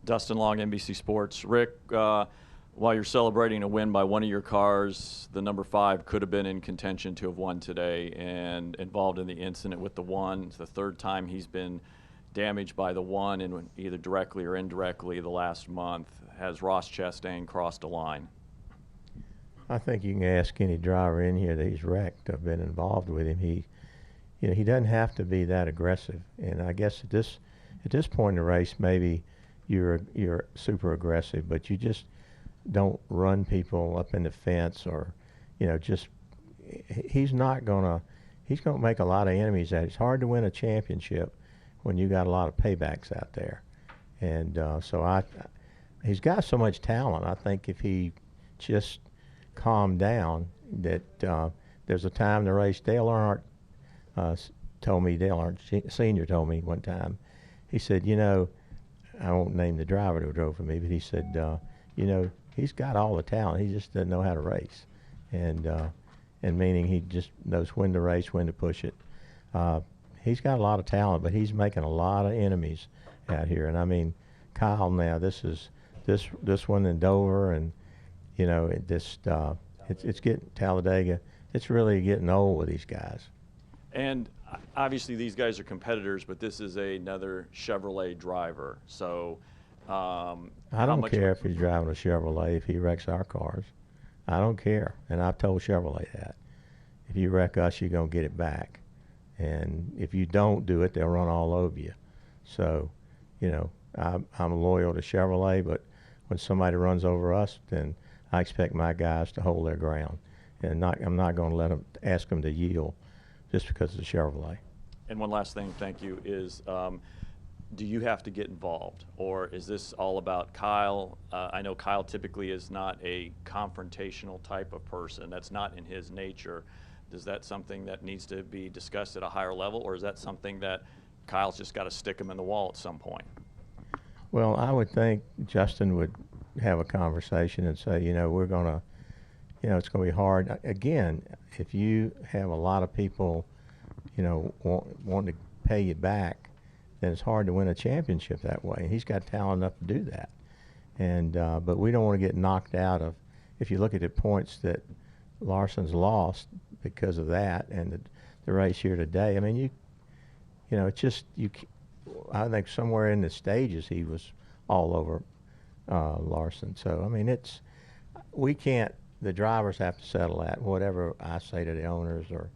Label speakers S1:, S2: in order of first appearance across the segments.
S1: Dustin Long, NBC Sports. Rick, while you're celebrating a win by one of your cars, the number 5 could have been in contention to have won today and involved in the incident with the 1. It's the 3rd time he's been damaged by the 1, and either directly or indirectly the last month. Has Ross Chastain crossed a line?
S2: I think you can ask any driver in here that he's wrecked or been involved with him. He doesn't have to be that aggressive. And I guess at this point in the race, maybe you're super aggressive, but you just don't run people up in the fence, or he's gonna make a lot of enemies. It's hard to win a championship when you got a lot of paybacks out there, and he's got so much talent. I think if he just calmed down, that there's a time in the race. Dale Earnhardt Sr. told me one time. He said, I won't name the driver who drove for me, but he said, he's got all the talent. He just doesn't know how to race, and meaning he just knows when to race, when to push it. He's got a lot of talent, but he's making a lot of enemies out here. And I mean, Kyle, now this one in Dover, and it's getting Talladega. It's really getting old with these guys.
S1: And obviously these guys are competitors, but this is another Chevrolet driver. So
S2: I don't care if he's driving a Chevrolet if he wrecks our cars. I don't care, and I've told Chevrolet that. If you wreck us, you're going to get it back. And if you don't do it, they'll run all over you. So, I'm loyal to Chevrolet, but when somebody runs over us, then I expect my guys to hold their ground. And I'm not going to ask them to yield just because it's a Chevrolet.
S1: And one last thing, thank you, is do you have to get involved, or is this all about Kyle? I know Kyle typically is not a confrontational type of person. That's not in his nature. Is that something that needs to be discussed at a higher level, or is that something that Kyle's just got to stick him in the wall at some point?
S2: Well, I would think Justin would have a conversation and say, we're going to, it's going to be hard. Again, if you have a lot of people, wanting to pay you back, then it's hard to win a championship that way. And he's got talent enough to do that. And but we don't want to get knocked out of. If you look at the points that Larson's lost because of that, and the race here today, I mean, it's just I think somewhere in the stages he was all over Larson. So I mean, we can't. The drivers have to settle that. Whatever I say to the owners or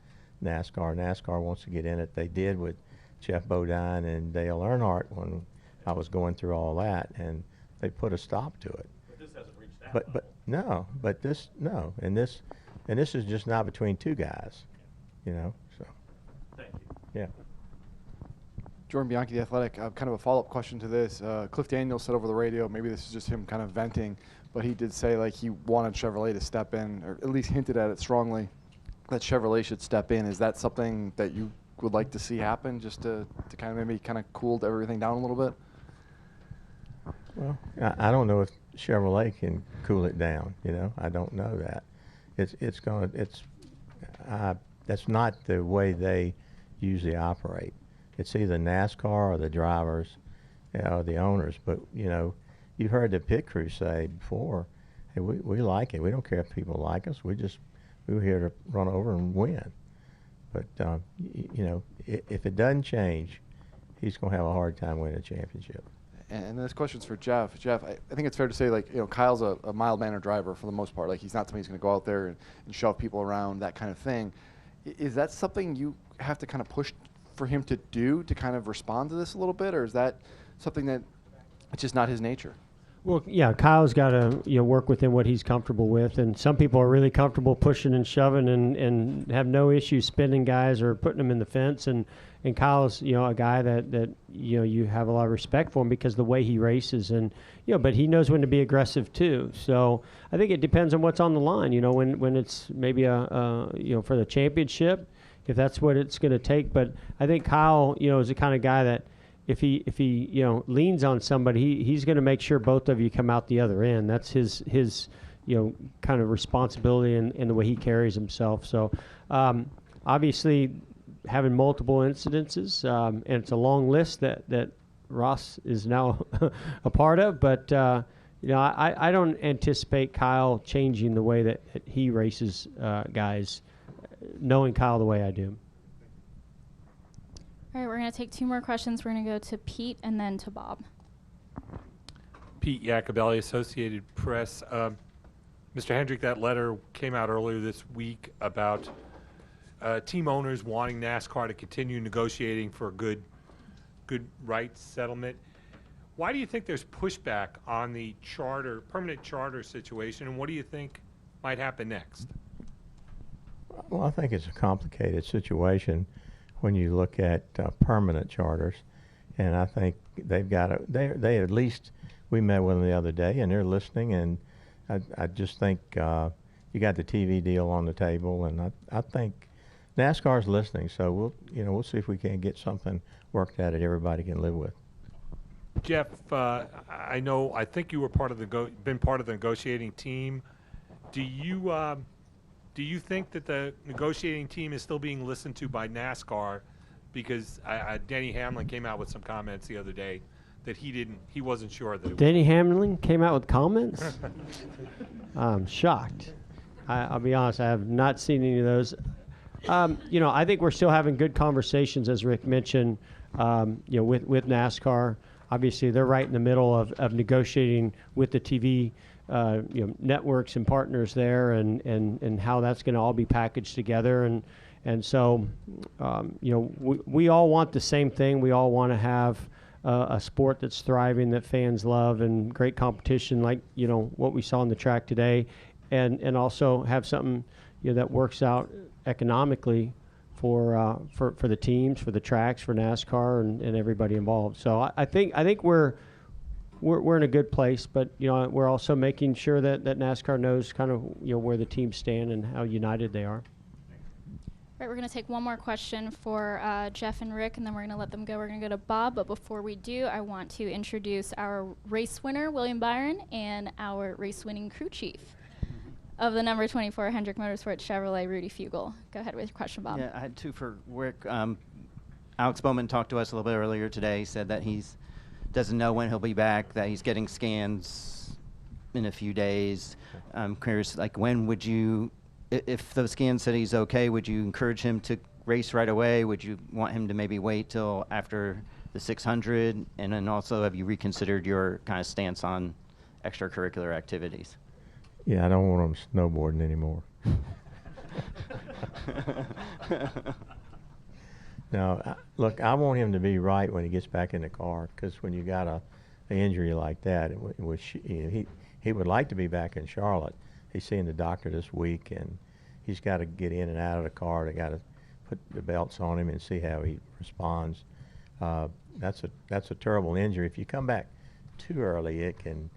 S2: NASCAR. NASCAR wants to get in it. They did with Jeff Bodine and Dale Earnhardt when I was going through all that, and they put a stop to it.
S1: But this hasn't reached that.
S2: And this is just not between two guys, So.
S1: Thank you.
S2: Yeah.
S3: Jordan Bianchi, The Athletic. Kind of a follow-up question to this. Cliff Daniels said over the radio, maybe this is just him kind of venting, but he did say like he wanted Chevrolet to step in, or at least hinted at it strongly, that Chevrolet should step in. Is that something that you would like to see happen, just to kind of maybe kind of cool everything down a little bit?
S2: Well, I don't know if Chevrolet can cool it down. I don't know that. That's not the way they usually operate. It's either NASCAR or the drivers, or the owners. But you heard the pit crew say before, hey, we like it. We don't care if people like us. We're here to run over and win. But if it doesn't change, he's going to have a hard time winning a championship.
S3: And this question's for Jeff. Jeff, I think it's fair to say, Kyle's a mild-mannered driver for the most part. Like, he's not somebody who's going to go out there and shove people around, that kind of thing. Is that something you have to kind of push for him to do, to kind of respond to this a little bit, or is that something that it's just not his nature?
S4: Well, yeah, Kyle's got to work within what he's comfortable with, and some people are really comfortable pushing and shoving and have no issue spinning guys or putting them in the fence. And Kyle's a guy that you have a lot of respect for him because the way he races, and but he knows when to be aggressive too. So I think it depends on what's on the line. When it's maybe for the championship, if that's what it's going to take. But I think Kyle is the kind of guy that, if he leans on somebody, he's going to make sure both of you come out the other end. That's his kind of responsibility in the way he carries himself. So obviously having multiple incidences, and it's a long list that Ross is now a part of. But I don't anticipate Kyle changing the way that he races guys, knowing Kyle the way I do.
S5: All right, we're going to take 2 more questions. We're going to go to Pete and then to Bob.
S6: Pete Iacobelli, Associated Press. Mr. Hendrick, that letter came out earlier this week about team owners wanting NASCAR to continue negotiating for a good rights settlement. Why do you think there's pushback on the permanent charter situation, and what do you think might happen next?
S2: Well, I think it's a complicated situation when you look at permanent charters, and I think they've got they at least, we met with them the other day, and they're listening, and I just think you got the TV deal on the table, and I think NASCAR's listening, so we'll see if we can get something worked out that everybody can live with.
S6: Jeff, I think you were been part of the negotiating team. Do you think that the negotiating team is still being listened to by NASCAR? Because Denny Hamlin came out with some comments the other day that he wasn't sure that.
S4: Denny Hamlin came out with comments? I'm shocked. I'll be honest, I have not seen any of those. I think we're still having good conversations, as Rick mentioned, with NASCAR. Obviously, they're right in the middle of negotiating with the TV networks and partners there, and how that's going to all be packaged together. And so, we all want the same thing. We all want to have a sport that's thriving, that fans love, and great competition like, what we saw on the track today, and also have something, that works out economically for the teams, for the tracks, for NASCAR, and everybody involved. So I think we're in a good place, but we're also making sure that NASCAR knows kind of where the teams stand and how united they are.
S5: All right, we're going to take one more question for Jeff and Rick, and then we're going to let them go. We're going to go to Bob, but before we do, I want to introduce our race winner, William Byron, and our race-winning crew chief of the number 24 Hendrick Motorsports Chevrolet, Rudy Fugel. Go ahead with your question, Bob.
S7: Yeah, I had 2 for Rick. Alex Bowman talked to us a little bit earlier today, said that doesn't know when he'll be back, that he's getting scans in a few days. I'm curious, when would you, if those scans said he's okay, would you encourage him to race right away? Would you want him to maybe wait till after the 600? And then also, have you reconsidered your kind of stance on extracurricular activities?
S2: Yeah, I don't want him snowboarding anymore. No, look, I want him to be right when he gets back in the car, because when you got an injury like that, he would like to be back in Charlotte. He's seeing the doctor this week, and he's got to get in and out of the car. They got to put the belts on him and see how he responds. That's a terrible injury. If you come back too early, it can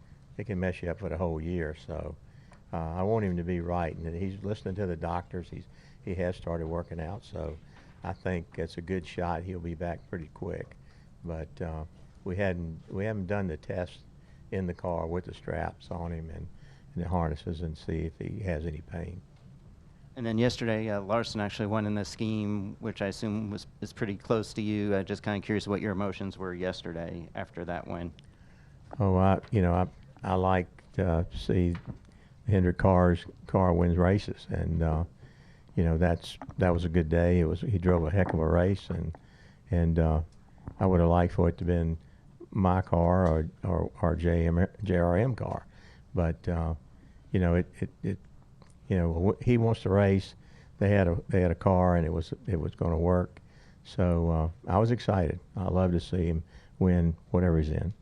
S2: mess you up for the whole year. So I want him to be right, and he's listening to the doctors. He has started working out, so I think it's a good shot. He'll be back pretty quick. But we haven't done the test in the car with the straps on him and the harnesses and see if he has any pain.
S7: And then yesterday, Larson actually won in the scheme, which I assume is pretty close to you. Just kind of curious what your emotions were yesterday after that win.
S2: Oh, I like to see Hendrick car wins races, and that was a good day. He drove a heck of a race, and I would have liked for it to have been my car or JRM car, but he wants to race. They had a car, and it was going to work. So I was excited. I love to see him win whatever he's in.